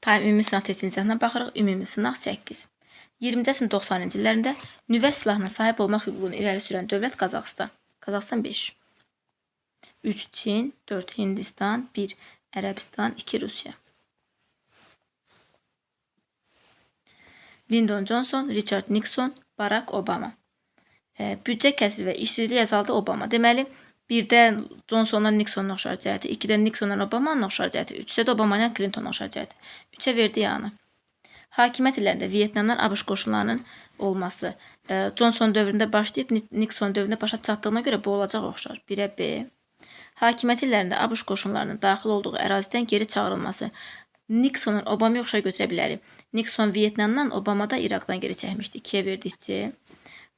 Taim ümumi sınaq test incəsinə baxırıq. Ümumi sınaq 8. 20-ci əsrin 90-cı illərində nüvə silahına sahib olmaq hüququnu irəli sürən dövlət Qazaxıstan. Qazaxıstan 5. 3 Çin, 4 Hindistan, 1 Ərəbistan, 2 Rusiya. Lyndon Johnson, Richard Nixon, Barack Obama. Büdcə kəsir və işsizlik azaldı Obama. Deməli, 1-də Johnsondan Nixondan oxşar cəhəti, 2-də Nixondan Obama'nın oxşar cəhəti, 3-də də Obama'dan Clinton oxşar cəhəti. 3-ə verdi yanı. Hakimiyyət illərində Vyetnamdan ABŞ qoşunlarının olması Johnson dövründə başlayıb Nixon dövründə başa çatdığına görə bu olacaq oxşar. 1-ə B. Hakimiyyət illərində ABŞ qoşunlarının daxil olduğu ərazidən geri çağırılması Nixonun Obama'ya oxşar götürə bilərik. Nixon Vyetnamdan, Obama da İraqdan geri çəkmişdi. 2-yə verdik C.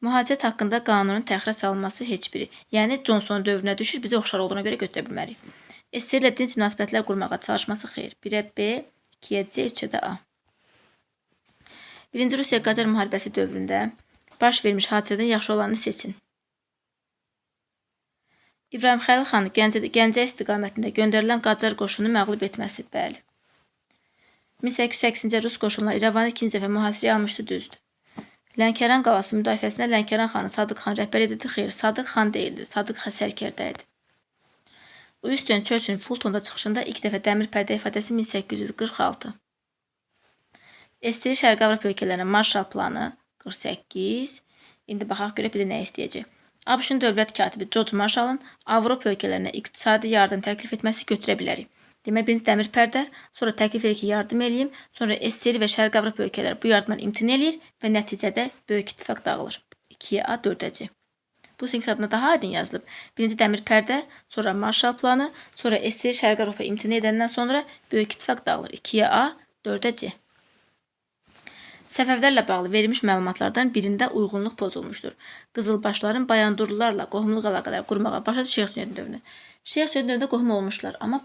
Mühacirət haqqında qanunun təxirə salınması heç biri. Yəni Johnson dövrünə düşür, bizə oxşar olduğuna görə götürə bilmərik. SSR ilə dinc münasibətlər qurmağa çalışması xeyr. 1-ə B, 2-yə C, 3-ə də A. 1-ci Rusiya-Qacar müharibəsi dövründə baş vermiş hadisədən yaxşı olanı seçin. İbrahim Xəlil xanın Gəncə istiqamətində göndərilən Qacar qoşunu məğlub etməsi, bəli. 1880-ci Rus qoşunları İrəvanı ikinci dəfə mühasirəyə almışdı, düzdür. Lənkəran qalası müdafiəsinə Lənkəran xanı Sadıq xan rəhbər edirdi, xeyr, Sadıq xan deyildi, Sadıq sərkərdə idi. Winston Churchill Fultonda çıxışında ilk dəfə dəmir pərdə ifadəsi 1846. SSR Şərqi Avropa ölkələrinin Marshall planı 48. İndi baxaq görə bir də nə istəyəcək. ABŞ-ın dövlət katibi George Marshall'ın Avropa ölkələrinə iqtisadi yardım təklif etməsi götürə bilərik. Demək, birinci dəmir pərdə, sonra təklif edir ki, yardım eləyim, sonra SSR və Şərqi Avropa ölkələri bu yardımdan imtina eləyir və nəticədə böyük ittifaq dağılır. 2-yə A, 4-ə C. Bu sinif kitabında daha aydın yazılıb. Birinci dəmir pərdə, sonra Marshall planı, sonra SSR Şərqi Avropa imtina edəndən sonra böyük ittifaq dağılır. 2-yə A, 4-ə C. Səfəvlərlə bağlı verilmiş məlumatlardan birində uyğunluq pozulmuşdur. Qızılbaşların Bayandurlularla qohumluq əlaqələri qurmağa başladı Şeyx Hüseyn dövründə. Şeyx Hüseyn dövründə qohum olmuşlar, amma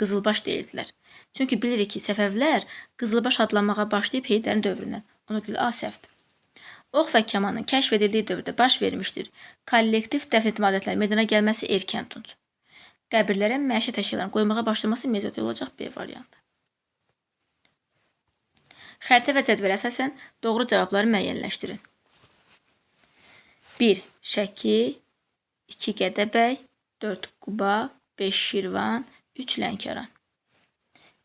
qızılbaş deyildilər. Çünki bilirik ki, Səfəvlər qızılbaş adlanmağa başlayıb Heydərin dövründən. Ona görə A səhvdir. Ox və kamanın kəşf edildiyi dövrdə baş vermişdir. Kollektiv dəfn etmə adətləri meydana gəlməsi erkən tunc. Qəbirlərə məişət əşyalarını qoymağa başlaması mezot olacaq B variantı. Xəritə və cədvələ əsasən doğru cavabları müəyyənləşdirin. 1. Şəki, 2. Gədəbəy, 4. Quba, 5. Şirvan, 3. Lənkəran.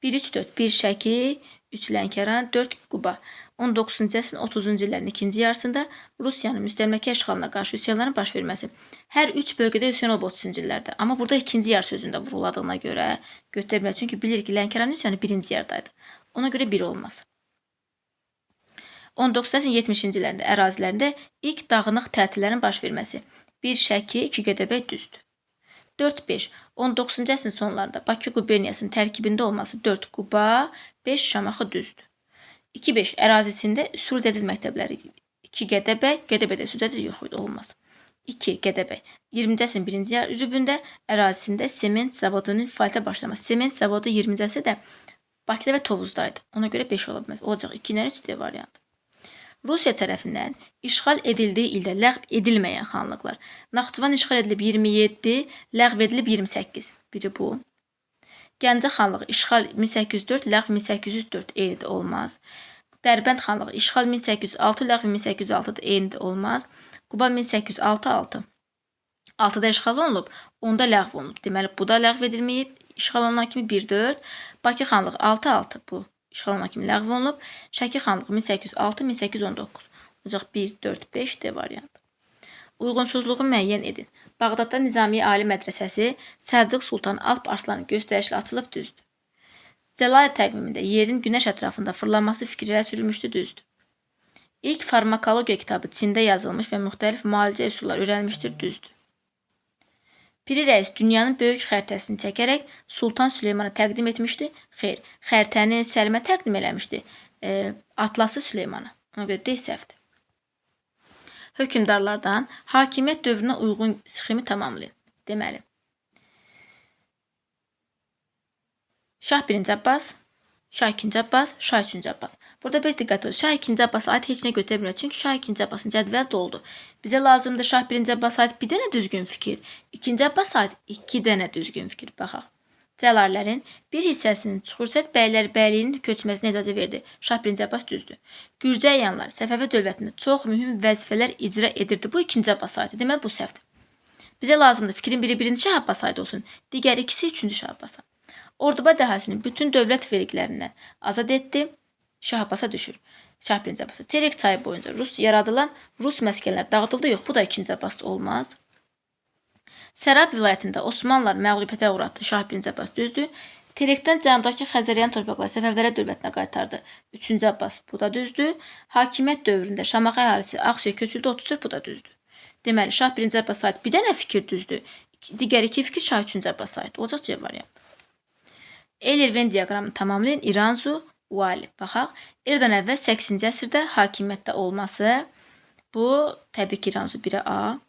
1-3-4. 1 Şəki, 3 Lənkəran, 4 Quba. 19-cu əsrin 30-cu illərin ikinci yarısında Rusiyanın müstəmləkə işğalına qarşı üsyanların baş verməsi. Hər 3 bölgədə üsyan olub 30-cu illərdə. Amma burada ikinci yarı sözündə vuruladığına görə götürə bilər. Çünki bilir ki, Lənkəran üsyanı birinci yerdaydı. Ona görə 1 olmaz. 19-cu əsrin 70-ci illərində ərazilərində ilk dağınıq tətillərin baş verməsi. 1 Şəki, 2 Gədəbəy, düzdür. 4-5. 19-cu əsrin sonlarında Bakı quberniyasının tərkibində olması 4 Quba, 5 Şamaxı, düzdür. 2-5. Ərazisində üsul cədid məktəbləri 2 Gədəbəy, Gədəbəydə üsul cədid yox idi, olmaz. 2 Gədəbəy. 20-ci əsrin birinci rübündə ərazisində sement zavodunun fəaliyyətə başlaması. Sement zavodu 20-ci əsrdə Bakıda və Tovuzda idi. Ona görə 5 ola bilməz. Olacaq 2-dən 3 D variantı. Rusiya tərəfindən işğal edildiyi ildə ləğv edilməyən xanlıqlar. Naxçıvan işğal edilib 27, ləğv edilib 28. Biri bu. Gəncə xanlığı işğal 1804, ləğv 1804, eynidir, olmaz. Dərbənd xanlığı işğal 1806, ləğv 1806, eynidir, olmaz. Quba 1806-6. 6-da işğal olunub, 10-da ləğv olunub. Deməli, bu da ləğv edilməyib. İşğal olunan kimi 1-4. Bakı xanlığı 6-6 bu. İşğal olunan kimi ləğv olunub. Şəki xanlığı 1806-1819. Olacaq 1-4-5 D variantı. Uyğunsuzluğu müəyyən edin. Bağdadda Nizamiye Ali Mədrəsəsi Səlcuq Sultan Alp Arslanı göstərişlə açılıb, düzdür. Cəlalət təqvimində yerin günəş ətrafında fırlanması fikirlərə sürülmüşdü, düzdür. İlk farmakologiya kitabı Çində yazılmış və müxtəlif müalicə üsulları öyrənilmişdir, düzdür. Piri rəis dünyanın böyük xəritəsini çəkərək Sultan Süleyman'a təqdim etmişdi. Xeyr, xəritəni Səlimə təqdim eləmişdi. Atlası Süleymana. Ona görə D səhvdir. Hökmdarlardan hakimiyyət dövrünə uyğun sxemi tamamlayın. Deməli, Şah 1-ci Abbas, Şah 2-ci Abbas, Şah 3-cü Abbas. Burada biz diqqət olun. Şah 2-ci Abbas'a aid heç nə götürə bilmir. Çünki Şah 2-ci Abbasın cədvəli doldu. Bizə lazımdır Şah 1-ci Abbas'a aid bir dənə düzgün fikir. 2-ci Abbas'a aid 2 dənə düzgün fikir. Baxaq. Cəlallərin bir hissəsinin Çuxurçət bəylərbəyliyin köçməsinə icazə verdi. Şah 1. Abbas düzdür. Gürcəyanlar Səfəvi dövlətində çox mühüm vəzifələr icra edirdi. Bu 2. Abbas aydı. Deməli bu səhvdir. Bizə lazımdır fikrin biri 1. Şah Abbas aydı olsun, digər ikisi 3. Şah Abbasa. Ordubad əhalisini bütün dövlət vergilərindən azad etdi. Şah Abbasa düşür. Şah 1. Abbasa. Terek çayı boyunca yaradılan Rus məskənlər dağıdıldı. Yox, bu da 2. Abbasda olmaz. Sərab vilayətində Osmanlılar məğlubiyyətə uğratdı. Şah 1. Abbas düzdür. Terekdən cənubdakı Xəzəryan torpaqları Səfəvlərə dövlətinə qaytardı. 3. Abbas bu da düzdür. Hakimiyyət dövründə Şamaxı əhalisi Ağsuya köçüldü. 34 bu da düzdür. Deməli Şah 1. Abbas aid bir dənə fikir düzdür. Digər iki fikir Şah 3. Abbas aid. Olacaq C variantı. Eyler-Venn diaqramını tamamlayın. İranzu, Uali. Baxaq. Eradan əvvəl 8-ci əsrdə hakimiyyətdə olması. Bu təbii ki İranzu 1-ə A.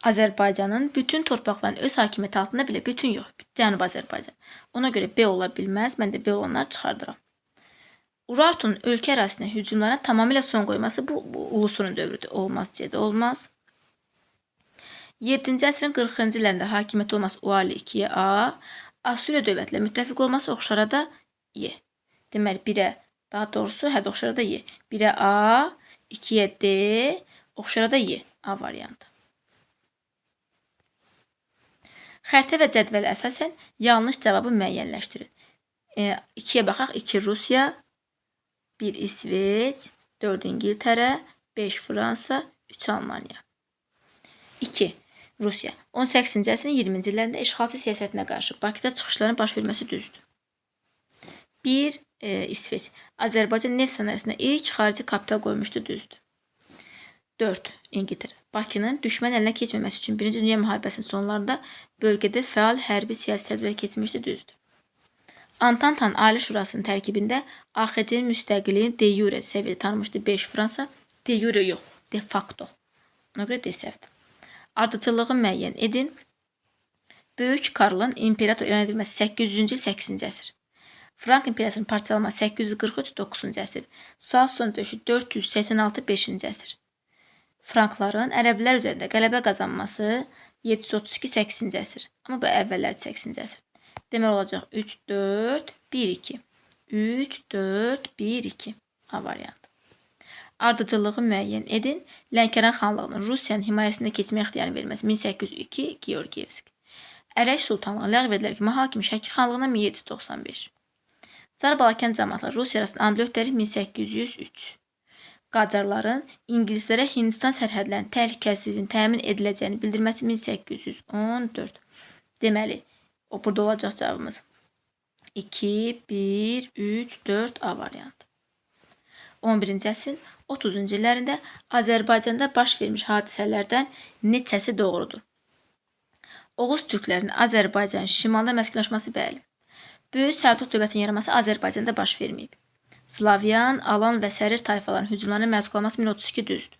Azərbaycanın bütün torpaqlarının öz hakimiyyəti altında belə bütün yox. Cənubi Azərbaycan. Ona görə B ola bilməz. Mən də B olanları çıxardıram. Urartunun ölkə ərazisinə hücumlarına tamamilə son qoyması bu ulusunun dövrüdür. Olmaz, C-də olmaz. 7-ci əsrin 40-cı illərində hakimiyyəti olması Uali 2-yə A. Assuriya dövlətlə müttəfiq olması Oxşara da Y. Deməli 1-ə daha doğrusu Oxşara da Y. 1-ə A, 2-yə D, Oxşara da Y. A variantı. Xəritə və cədvələ əsasən yanlış cavabı müəyyənləşdirin. 2-yə baxaq. 2 Rusiya, 1 İsveç, 4 İngiltərə, 5 Fransa, 3 Almaniya. 2. Rusiya 18-ci əsrin 20-ci illərində işğalçı siyasətinə qarşı Bakıda çıxışların baş verməsi düzdür. 1 İsveç Azərbaycan neft sənayesində ilk xarici kapital qoymuşdu düzdür. 4 İngiltərə Bakının düşmən əlinə keçməməsi üçün 1-ci Dünya müharibəsinin sonlarında bölgədə fəal hərbi siyasi tədbirlər keçmişdi düzdür. Antantanın Ali Şurasının tərkibində AXC-nin müstəqilliyini de jure səviyyədə tanımışdı 5 Fransa, de jure yox, de facto. Ona görə de səhvdir. Ardıcıllığı müəyyən edin. Böyük Karlın imperator elan edilməsi 800-cü il 8-ci əsr. Frank imperiyasının parçalanması 843 9-cu əsr. Suas-son döyüşü 486 5-ci əsr. Frankların ərəblər üzərində qələbə qazanması 732 8-ci əsr. Amma bu əvvəllər 8-ci əsr. Deməli olacaq 3 4 1 2. 3 4 1 2. A variantı. Ardıcıllığı müəyyən edin. Lənkəran xanlığının Rusiyanın himayəsində keçmə ixtiyarını verilməsi 1802 Georgiyevski. Ərəş sultanlığı ləğv edilərək mühakimi Şəki xanlığına 1795. Çar Balakən cəmaatları Rusiya arasında Andlötləri 1803. Qacarların İngilislərə Hindistan sərhədlərinin təhlükəsizliyinin təmin ediləcəyini bildirməsi 1814. Deməli, o burada olacaq cavabımız 2, 1, 3, 4 A variantı. 11-ci əsrin 30-cu illərində Azərbaycanda baş vermiş hadisələrdən neçəsi doğrudur? Oğuz türklərinin Azərbaycanın şimalda məskunlaşması bəli. Böyük Səlcuq dövlətinin yaranması Azərbaycanda baş verməyib. Slavyan, Alan və Sərir tayfaların hücumlarına məruz qalması 1032 düzdür.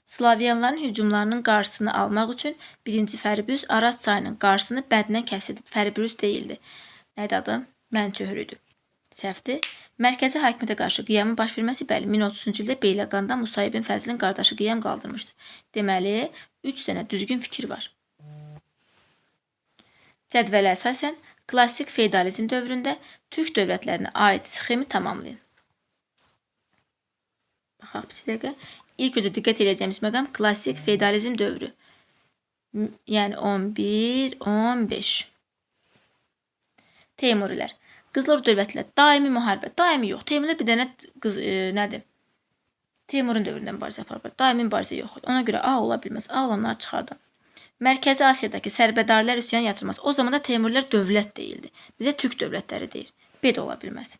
Slavyanların hücumlarının qarşısını almaq üçün 1-ci Fəribüz Araz çayının qarşısını bənddən kəsildi. Fəribüz deyildi. Nədir adı? Mənçöhrüdür. Səhvdir. Mərkəzi hakimiyyətə qarşı qiyamın baş verməsi bəli 1030-cu ildə Beyləqanda Musa ibn Fəzlin qardaşı qiyam qaldırmışdı. Deməli, 3 dənə düzgün fikir var. Cədvələ əsasən klassik feodalizm dövründə türk dövlətlərinə aid sxemi tamamlayın. Baxaq bir dəqiqə. İlk öncə diqqət edəcəyimiz məqam klassik feodalizm dövrü. Yəni 11, 15. Teymurilər. Qızıl Ordu dövlətlə daimi müharibə. Daimi yox. Teymurlar bir dənə nədir? Teymurun dövründən mübarizə aparır. Daimi mübarizə yox. Ona görə A ola bilməz. A olanları çıxardım. Mərkəzi Asiyadakı sərbədarlar üsyan yatırması. O zaman da Teymurilər dövlət deyildi. Bizə türk dövlətləri deyir. B də ola bilməz.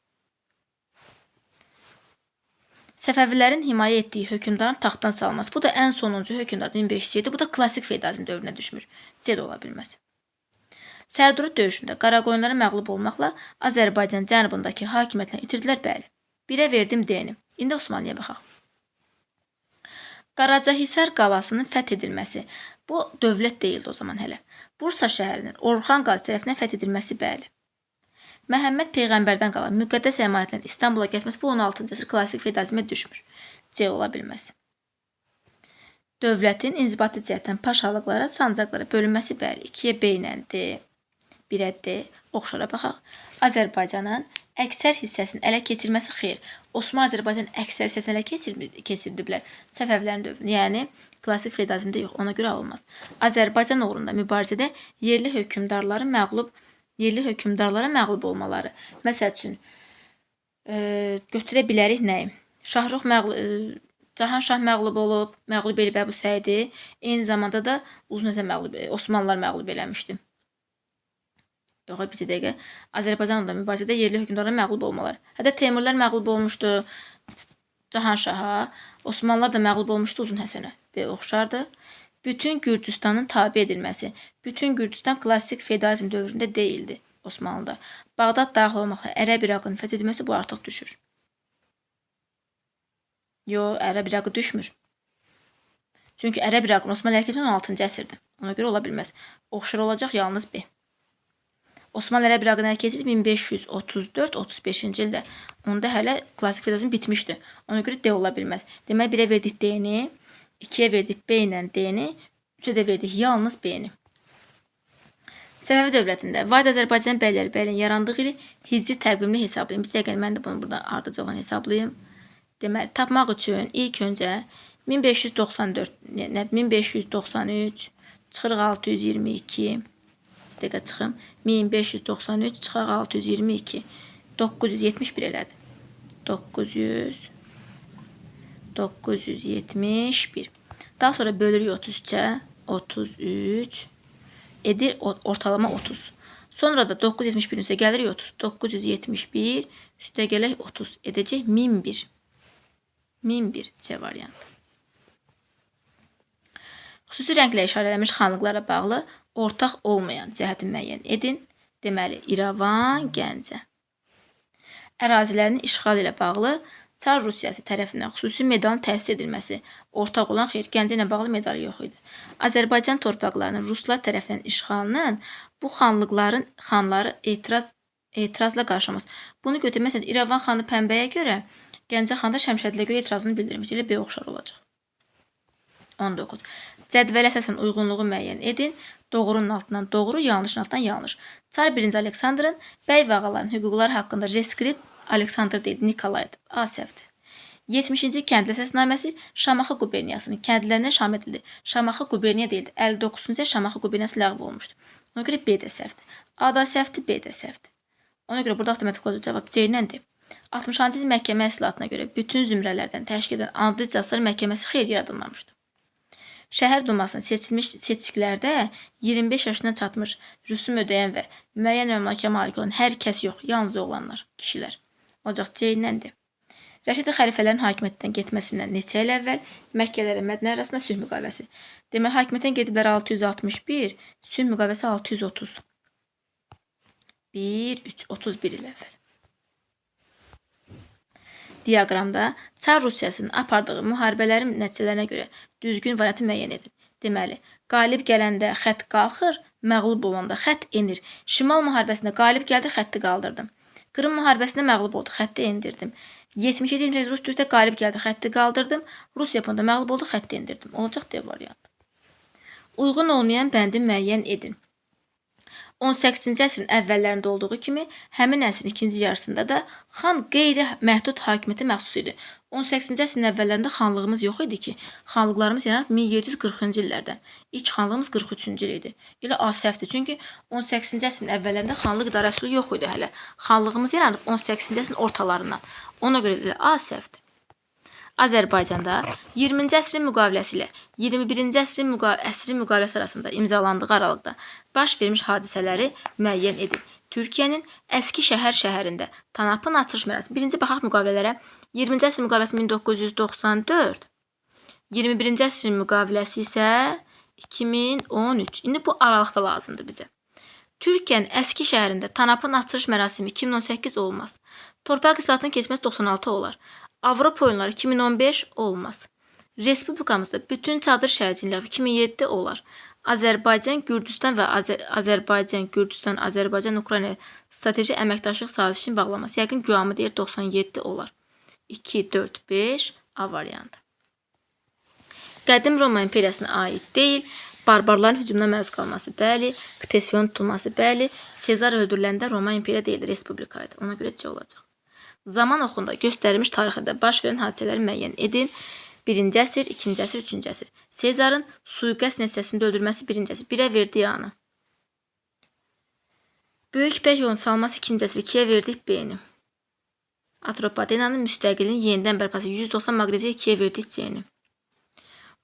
Səfəvilərin himayə etdiyi hökmdarın taxtdan salınması. Bu da ən sonuncu hökmdar 1507. Bu da klassik feodalizm dövrünə düşmür. C də ola bilməz. Sərduru döyüşündə Qaraqoyunlara məğlub olmaqla Azərbaycan cənubundakı hakimiyyətini itirdilər bəli. 1-ə verdim D-ni. İndi Osmanlıya baxaq. Qaracahisar qalasının fəth edilməsi. Bu dövlət deyildi o zaman hələ. Bursa şəhərinin Orxan qazı tərəfindən fəth edilməsi bəli. Məhəmməd Peyğəmbərdən qalan müqəddəs əmanətlərin İstanbula getməsi bu 16-cı əsr klassik feodalizmə düşmür. C ola bilməz. Dövlətin inzibati cəhətdən paşalıqlara, sancaqlara bölünməsi bəli. 2-yə B ilə D, 1-ə D. Oxşara baxaq. Azərbaycanın əksər hissəsinin ələ keçirməsi xeyr. Osmanlı Azərbaycanın əksər hissəsini ələ keçirdiblər Səfəvilərin dövründə. Yəni klassik feodalizmdə yox, ona görə alınmaz. Azərbaycan uğrunda mübarizədə yerli hökmdarlara məğlub olmaları. Məsəl üçün götürə bilərik nəyi? Cahanşah məğlub olub, məğlub elib Əbu Səidi, eyni zamanda da Osmanlılar məğlub eləmişdi. Yox, bir dəqiqə. Azərbaycanla mübarizədə yerli hökmdarlara məğlub olmaları. Hətta Teymurlar məğlub olmuşdu Cahanşaha, Osmanlılar da məğlub olmuşdu Uzun Həsənə və oxşardı. Bütün Gürcüstanın tabe edilməsi. Bütün Gürcüstan klassik feodalizm dövründə deyildi Osmanlıda. Bağdad daxil olmaqla Ərəb İraqın fəth edilməsi bu artıq düşür. Yox, Ərəb İraqı düşmür. Çünki Ərəb İraqın Osmanlı ələ keçməsi 16-cı əsrdir. Ona görə ola bilməz. Oxşar olacaq yalnız B. Osmanlı Ərəb İraqını ələ keçirdi 1534-35-ci ildə. Onda hələ klassik feodalizm bitmişdi. Ona görə D ola bilməz. Demək, 1-ə verdik D-ni, 2-yə verdik B ilə D-ni, 3-ə də verdik yalnız B-ni. Səfəvi dövlətində Vahid Azərbaycan bəylərinin yarandığı ili hicri təqvimli hesablayın. Bir dəqiqə, mən də bunu burada ardıcı olan hesablayayım. Deməli, tapmaq üçün ilk öncə 1593 çıxırıq 622. Bir dəqiqə çıxım. 1593 çıxırıq 622. 971 elədi. 971. Daha sonra bölürük 33-ə. 33 edir ortalama 30. Sonra da 971-in üstə gəlirik 30. 971 üstə gələk 30 edəcək 1001. 1001 C variantı. Xüsusi rənglə işarələnmiş xanlıqlara bağlı ortaq olmayan cəhəti müəyyən edin. Deməli, İrəvan, Gəncə. Ərazilərinin işğal ilə bağlı Çar Rusiyası tərəfindən xüsusi medalın təsis edilməsi. Ortaq olan xeyr, Gəncə ilə bağlı medal yox idi. Azərbaycan torpaqlarının Ruslar tərəfindən işğalının bu xanları etirazla qarşılaması. Bunu götürmək, məsələn, İrəvan xanı Pəmbəyə görə, Gəncə xanı da Şəmşədilə görə etirazını bildirmiş. Elə B oxşar olacaq. 19. Cədvələ əsasən uyğunluğu müəyyən edin. Doğrunun altından doğru, yanlışın altından yanlış. Çar 1-ci Aleksandrın bəy və ağaların hüquqları haqqında reskript Aleksandr deyildi, Nikolaydı. A səhvdir. 70-ci kəndli əsasnaməsi Şamaxı quberniyasının kəndlilərinə şamil edildi. Şamaxı quberniya deyildi. 59-cu Şamaxı quberniyası ləğv olmuşdu. Ona görə B də səhvdir. A da səhvdir, B də səhvdir. Ona görə burada avtomatik olacaq cavab C iləndir. 60-cı məhkəmə əslahatına görə bütün zümrələrdən təşkil edən adlı iclaslar məhkəməsi xeyr yaradılmamışdı. Şəhər Dumasının seçilmiş seçkilərdə 25 yaşına çatmış, rüsum ödəyən və müəyyən əmlaka malik olan hər kəs yox, yalnız oğlanlar, kişilər. Olacaq C iləndir. Rəşidi xəlifələrin hakimiyyətdən getməsindən neçə il əvvəl Məkkələrlə Mədinə arasında sülh müqaviləsi. Deməli, hakimiyyətdən gediblər 661, sülh müqaviləsi 630. 1, 3, 31 il əvvəl. Diaqramda Çar Rusiyasının apardığı müharibələrin nəticələrinə görə düzgün variantı müəyyən edin. Deməli, qalib gələndə xətt qalxır, məğlub olanda xətt enir. Şimal müharibəsində qalib gəldi, xətti qaldırdım. Qırım müharibəsində məğlub oldu, xətti endirdim. 77 Rus döyüşdə qalib gəldi, xətti qaldırdım. Rus Yaponda məğlub oldu, xətti endirdim. Olacaq D variantı. Uyğun olmayan bəndi müəyyən edin. 18-ci əsrin əvvəllərində olduğu kimi, həmin əsrin ikinci yarısında da xan qeyri-məhdud hakimiyyətə məxsus idi. 18-ci əsrin əvvəllərində xanlığımız yox idi ki, xanlıqlarımız yaranıb 1740-cı illərdən. İlk xanlığımız 43-cü il idi. Elə A səhvdir, çünki 18-ci əsrin əvvəllərində xanlıq idarə üsulu yox idi hələ. Xanlığımız yaranıb 18-ci əsrin ortalarından. Ona görə elə A səhvdir. Azərbaycanda 20-ci əsrin müqaviləsi ilə 21-ci əsrin müqaviləsi arasında imzalandığı aralıqda baş vermiş hadisələri müəyyən edin. Türkiyənin Əski şəhərində Tanapın açılış mərasimi. Birinci baxaq müqavilələrə. 20-ci əsrin müqaviləsi 1994, 21-ci əsrin müqaviləsi isə 2013. İndi bu aralıqda lazımdır bizə. Türkiyənin Əski şəhərində Tanapın açılış mərasimi 2018 olmaz. Torpaq islahatının keçməsi 96 olar. Avropa oyunları 2015 olmaz. Respublikamızda bütün çadır şəhərcinləri 2007 olar. Azərbaycan, Gürcüstan və Azərbaycan-Ukrayna strateji əməkdaşlıq sazişinin bağlaması. Yəqin güvamı deyir 97 olar. 2, 4, 5 A variantı. Qədim Roma imperiyasına aid deyil. Barbarların hücumuna məruz qalması, bəli. Ktesiyonun tutulması, bəli. Sezar öldürüləndə Roma imperiya deyil, respublikaydı. Ona görə C olacaq. Zaman oxunda göstərilmiş tarixdə baş verən hadisələri müəyyən edin. 1-ci əsr, 2-ci əsr, 3-cü əsr. Sezarın sui-qəsd nəticəsində öldürülməsi 1-ci əsr. 1-ə verdiyi anı. Böyük İpək yolunun salması 2-ci əsr. 2-yə verdik B-ni. Atropatenanın müstəqilliyin yenidən bərpası 190 maqreziyə 2-yə verdik C-ni.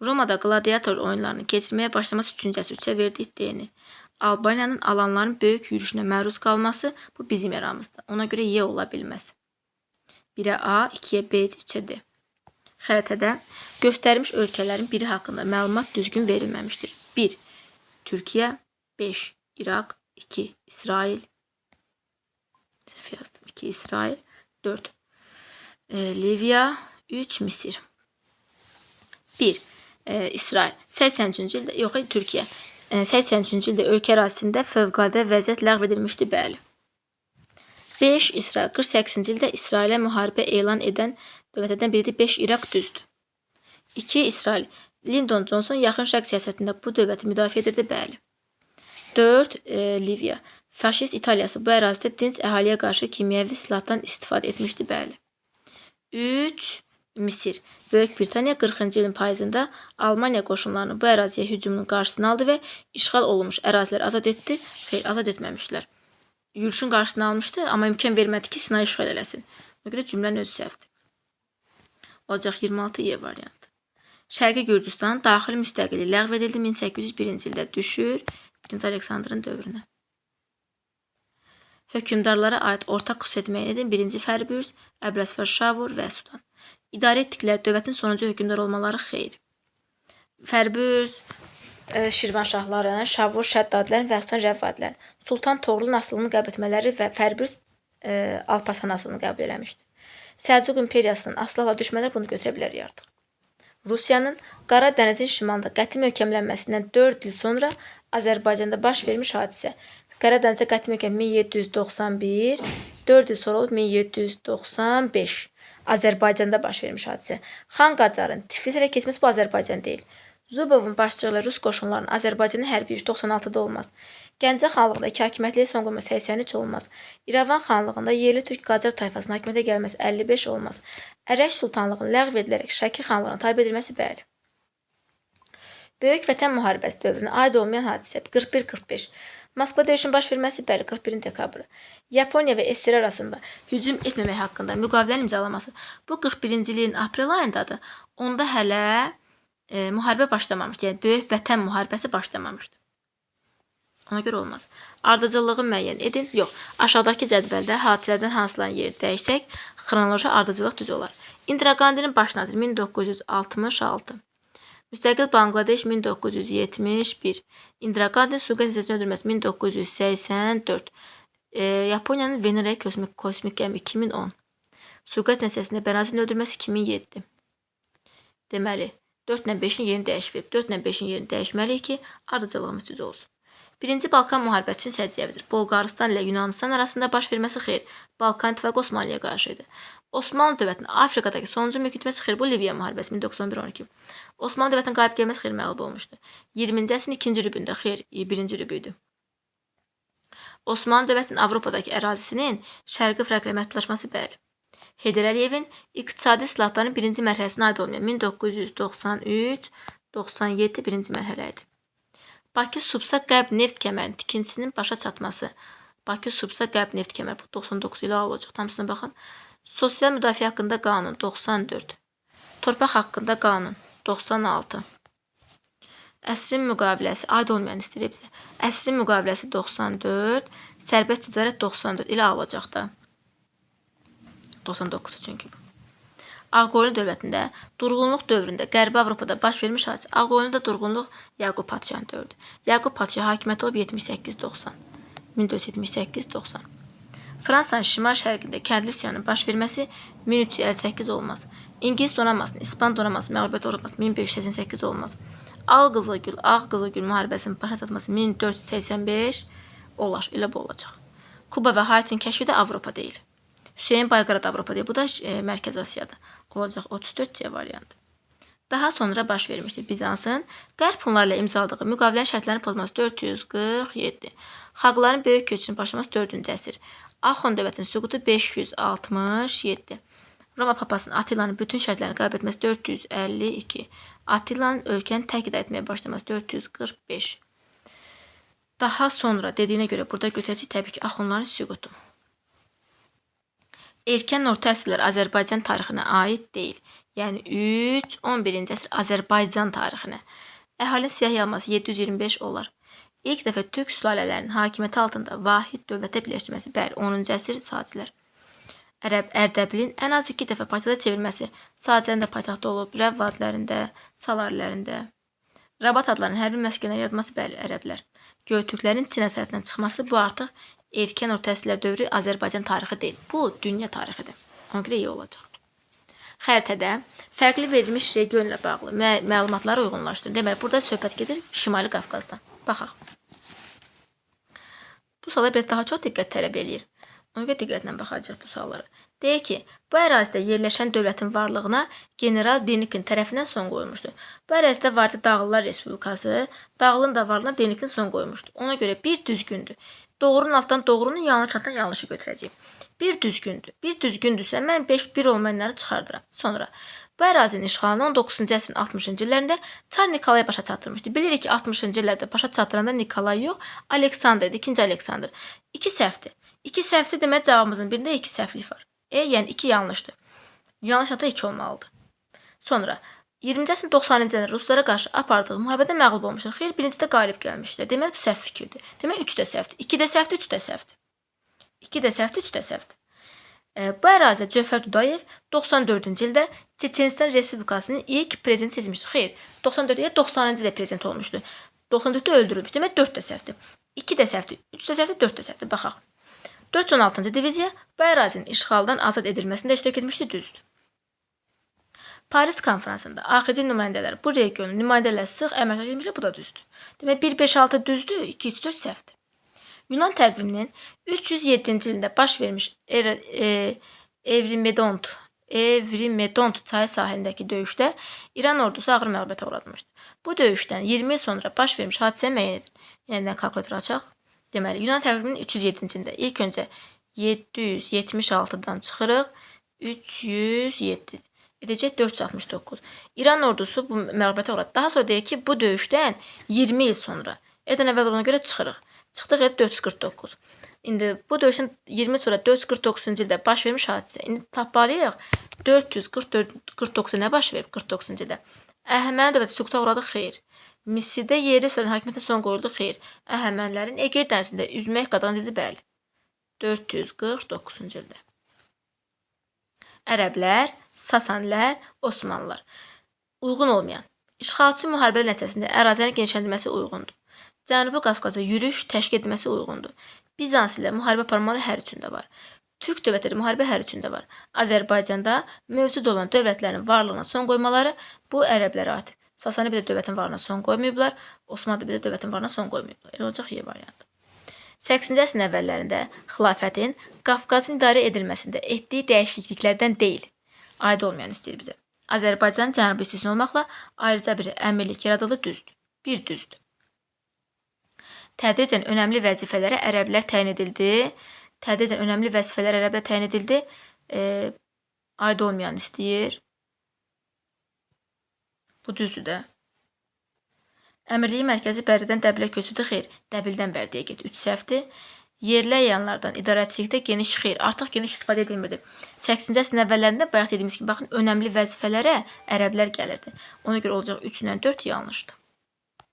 Romada qladiator oyunlarını keçirməyə başlaması 3-cü əsr. 3-ə verdik D-ni. Albaniyanın alanların böyük yürüşünə məruz qalması bu bizim eramızda. Ona görə Y ola bilməz. 1-ə A, 2-yə B, 3-ə D. Xəritədə göstərilmiş ölkələrin biri haqqında məlumat düzgün verilməmişdir. 1. Türkiyə, 5. İraq, 2. İsrail, səhv yazdım, 2. İsrail, 4. Liviya, 3. Misir. 1. İsrail 83-cü ildə, yox, Türkiyə 83-cü ildə ölkə ərazisində fövqəladə vəziyyət ləğv edilmişdi, bəli. 5. İsrail 48-ci ildə İsrailə müharibə elan edən dövlətlərdən biridir. 5. İraq, düzdür. 2. İsrail Lyndon Johnson yaxın şərq siyasətində bu dövləti müdafiə edirdi, bəli. 4. Liviya faşist İtaliyası bu ərazidə dinc əhaliyə qarşı kimyəvi silahdan istifadə etmişdi, bəli. 3. Misir. Böyük Britaniya 40-cı ilin payızında Almaniya qoşunlarının bu əraziyə hücumunun qarşısını aldı və işğal olunmuş əraziləri azad etdi. Xeyr, azad etməmişlər. Yürüşün qarşısını almışdı, amma imkan vermədi ki, Sinay işğal eləsin. Ona görə cümlənin özü səhvdir. Olacaq 26 Y variantı. Şərqi Gürcüstanın daxili müstəqilliyi ləğv edildi. 1801-ci ildə düşür 1-ci Aleksandrın dövrünə. Hökümdarlara aid ortaq xüsusiyyət müəyyən edin. 1-ci Fərbürs, Əbrəsfər Şavur və Sudan. İdarə etdikləri dövlətin sonuncu hökümdar olmaları xeyr. Fərbürs, Şirvanşahların, Şavur, Şəddadilərin və Əxsan Rəvvadilərin Sultan Toğrulun asılını qəbul etmələri və Fərbürs Alparslan asılını qəbul eləmişdi. Səlcuq imperiyasının asılala düşmələri bunu götürə bilər artıq. Rusiyanın Qara dənizin şimalında qəti möhkəmlənməsindən 4 il sonra Azərbaycanda baş vermiş hadisə. Qara dənizdə qəti möhkəm 1791, 4 il sonra olub 1795. Azərbaycanda baş vermiş hadisə. Xan Qacarın Tiflis ələ keçməsi bu Azərbaycan deyil. Zubovun başçılığı Rus qoşunlarının Azərbaycanın hərbi yürüyüşü 96-da olmaz. Gəncə xanlığında iki hakimiyyətliyə son qoyması 83 olmaz. İrəvan xanlığında yerli türk Qacar tayfasının hakimiyyətə gəlməsi 55 olmaz. Ərəş sultanlığının ləğv edilərək Şəki xanlığına tabe edilməsi bəli. Böyük Vətən müharibəsi dövrünə aid olmayan hadisə 41-45. Moskva döyüşünün baş verməsi bəli 41 dekabrı. Yaponiya və SSR arasında hücum etməmək haqqında müqavilənin imzalaması bu 41-ci ilin aprel ayındadır. Onda hələ müharibə başlamamışdı. Yəni Böyük Vətən müharibəsi başlamamışdı. Ona görə olmaz. Ardıcıllığı müəyyən edin. Yox, aşağıdakı cədvəldə hadisələrdən hansıların yeri dəyişsək, xronoloji ardıcıllıq düz olar. Indira Gandhinin baş naziri 1966. Müstəqil Bangladeş 1971. Indira Gandhinin sui-qəsd nəticəsində öldürülməsi 1984. Yaponiyanın Venera kosmik gəmi 2010. Sui-qəsd nəticəsində Bənazir'in öldürülməsi 2007. Deməli, 4 ilə 5-in yerini dəyişib. 4 ilə 5-in yerini dəyişməliyik ki, ardıcıllığımız düz olsun. 1-ci Balkan müharibəsi üçün səciyyəvidir. Bolqarıstan ilə Yunanistan arasında baş verməsi xeyr. Balkan ittifaqı Osmanlıya qarşı idi. Osmanlı dövlətinin Afrikadakı sonuncu mülk itməsi xeyr. Bu Liviya müharibəsi 1911-12. Osmanlı dövlətinin qalib gəlməsi xeyr məğlub olmuşdu. 20-ci əsrin 2-ci rübündə xeyr, 1-ci rübüydü. Osmanlı dövlətinin Avropadakı ərazisinin şərqi fərqlə məhdudlaşması bəli. Heydər Əliyevin iqtisadi silahlarının birinci mərhələsinə aid olmayan 1993-97 birinci mərhələ idi. Bakı-Subsa Qərb neft kəmərinin tikintisinin başa çatması. Bakı-Subsa Qərb neft kəməri bu 99 ilə olacaq. Tamsına baxın. Sosial müdafiə haqqında qanun 94. Torpaq haqqında qanun 96. Əsrin müqaviləsi aid olmayan istəyir bizə. Əsrin müqaviləsi 94. Sərbəst ticarət 94 ilə olacaq da. 99 çünki bu. Ağqoyunlu dövlətində durğunluq dövründə Qərbi Avropada baş vermiş hadisə. Ağqoyunluda durğunluq Yaqub Padşahın dövrüdür. Yaqub Padşah hakimiyyəti olub 78-90. 1478-90. Fransanın şimal-şərqində kəndli üsyanının baş verməsi 1358 olmaz. İngilis donanmasının İspan donanmasının məğlubiyyətə uğraması 1588 olmaz. Ağ Qızılgül müharibəsinin başa çatması 1485 olar. Elə bu olacaq. Kuba və Haitin kəşfi də Avropa deyil. Hüseyin Bayqarad Avropa deyil. Bu da Mərkəz Asiyadır. Olacaq 34 C variantı. daha sonra baş vermişdir. Bizansın qərb Hunlarla imzaladığı müqavilənin şərtlərini pozması 447. Xalqların böyük köçünün başlaması 4-cü əsr. Axund dövlətinin süqutu 567. Roma papasının Attilanın bütün şərtlərini qəbul etməsi 452. Attilanın ölkəni tərk etməyə başlaması 445. Daha sonra dediyinə görə burada götürəcək təbii ki Axundların süqutu. Erkən orta əsrlər Azərbaycan tarixinə aid deyil. Yəni 3-11-ci əsr Azərbaycan tarixinə. Əhalinin siyah yayılması 725 olar. İlk dəfə türk sülalələrinin hakimiyyəti altında vahid dövlətə birləşdirməsi bəli 10-cu əsr Sacilər. Ərdəbilin ən az 2 dəfə paytaxta çevrilməsi Sacilin də paytaxtı olub, Rəv vadilərində, Salarilərində. Rabat adlarının hərbi məskənləri yaratması bəli ərəblər. Göytürklərin Çin əsarətindən çıxması bu artıq erkən orta əsrlər dövrü Azərbaycan tarixi deyil. Bu dünya tarixidir. Ona görə iyi olacaq. Xəritədə fərqli verilmiş regionla bağlı məlumatları uyğunlaşdırın. Deməli, burada söhbət gedir Şimali Qafqazdan. Baxaq. Bu suala biraz daha çox diqqət tələb eləyir. Ona görə diqqətlə baxacaq bu suallara. Deyir ki, bu ərazidə yerləşən dövlətin varlığına General Denikin tərəfindən son qoyulmuşdur. Bu ərazidə vardı Dağlılar Respublikası, Dağlının da varlığına Denikin son qoyulmuşdur. Ona görə bir düzgündür. Doğrunun altdan doğrunu, yanlış altdan yanlışı götürəcəyim. Bir düzgündür. Bir düzgündürsə mən 5-1 olmayanları çıxardıram. Sonra bu ərazinin işğalını 19-cu əsrin 60-cı illərində Çar Nikolay başa çatdırmışdı. Bilirik ki, 60-cı illərdə başa çatdıranda Nikolay yox, Aleksandrdir, 2-ci Aleksandr. 2 səhvdir. 2 səhvsə demək cavabımızın birində 2 səhvlik var. Yəni 2 yanlışdır. Yanlış hata 2 olmalıdır. Sonra 20-ci əsrin 90-cı illərdə ruslara qarşı apardığı müharibədə məğlub olmuşlar. Xeyr, birincidə qalib gəlmişlər. Deməli, bu səhv fikirdir. Demək, 3 də səhvdir. 2 də səhvdir, 3 də səhvdir. 2 də səhvdir, 3 də səhvdir. Bu ərazidə Cəfər Dudayev 94-cü ildə Çeçenistan Respublikasının ilk prezidenti seçmişdir. Xeyr, 94-də 90-cı ildə prezident olmuşdur. 94-də öldürülmüş. Demək, 4 də səhvdir. 2 də səhvdir, 3 də səhvdir, 4 də səhvdir. Baxaq. 416-cı diviziya bu ərazinin işğaldan azad edilməsində iştirak etmişdir, düzdür. Paris konferansında AXC nümayəndələri bu regionun nümayəndələri sıx əməkdaşlıq etmişlər, bu da düzdür. Demək 1-5-6 düzdür, 2-3-4 səhvdir. Yunan təqviminin 307-ci ilində baş vermiş Evrimedont çayı sahilindəki döyüşdə İran ordusu ağır məğlubiyyətə uğratmışdır. Bu döyüşdən 20 il sonra baş vermiş hadisə müəyyən edilir. Yenidən kalkulyator açaq. Deməli, Yunan təqviminin 307-ci ilində ilk öncə 776-dan çıxırıq, 307 edəcək 469. İran ordusu bu məğlubiyyətə uğradı. Daha sonra deyir ki, bu döyüşdən 20 il sonra, erdən əvvəl ona görə çıxırıq. Çıxdıq 449. İndi bu döyüşdən 20 sonra 449-cu ildə baş vermiş hadisə. İndi tapmalıyıq 449 nə baş verib 49-cu ildə? Əhəməni dövləti süquta uğradı, xeyr. Misirdə yerli sözün hakimiyyətə son qoyuldu, xeyr. Əhəmənlərin Egey dənizində üzmək qadağan edildi, bəli. 449-cu ildə. Ərəblər, Sasanilər, Osmanlılar. Uyğun olmayan. İşğalçı müharibələr nəticəsində ərazilərin genişləndirilməsi uyğundur. Cənubi Qafqaza yürüş təşkil edilməsi uyğundur. Bizans ilə müharibə aparmaları hər üçündə var. Türk dövlətləri müharibə hər üçündə var. Azərbaycanda mövcud olan dövlətlərin varlığına son qoymaları bu ərəblərə aid. Sasani bir də dövlətin varlığına son qoymayıblar, Osmanlı bir də dövlətin varlığına son qoymayıblar. Elə olacaq Y variantı. 8-ci əsrin əvvəllərində xilafətin Qafqazın idarə edilməsində etdiyi dəyişikliklərdən deyil, aid olmayan istəyir bizə. Azərbaycan cənubi hissəsində olmaqla ayrıca bir əmirlik yaradıldı, düzdür. Bir düzdür. Tədricən önəmli vəzifələrə ərəblər təyin edildi. Tədricən önəmli vəzifələr ərəblər təyin edildi. Aid olmayan istəyir. Bu düzdür də. Əmirliyi mərkəzi Bərdidən Dəbilə köçürdü, xeyr. Dəbildən Bərdiyə get, 3 səhvdir. Yerli əyanlardan idarəçilikdə geniş, xeyr, artıq geniş istifadə edilmirdi. 8-ci əsrin əvvəllərində bayaq dediyimiz kimi, baxın, önəmli vəzifələrə ərəblər gəlirdi. Ona görə olacaq 3-dən 4 yanlışdır.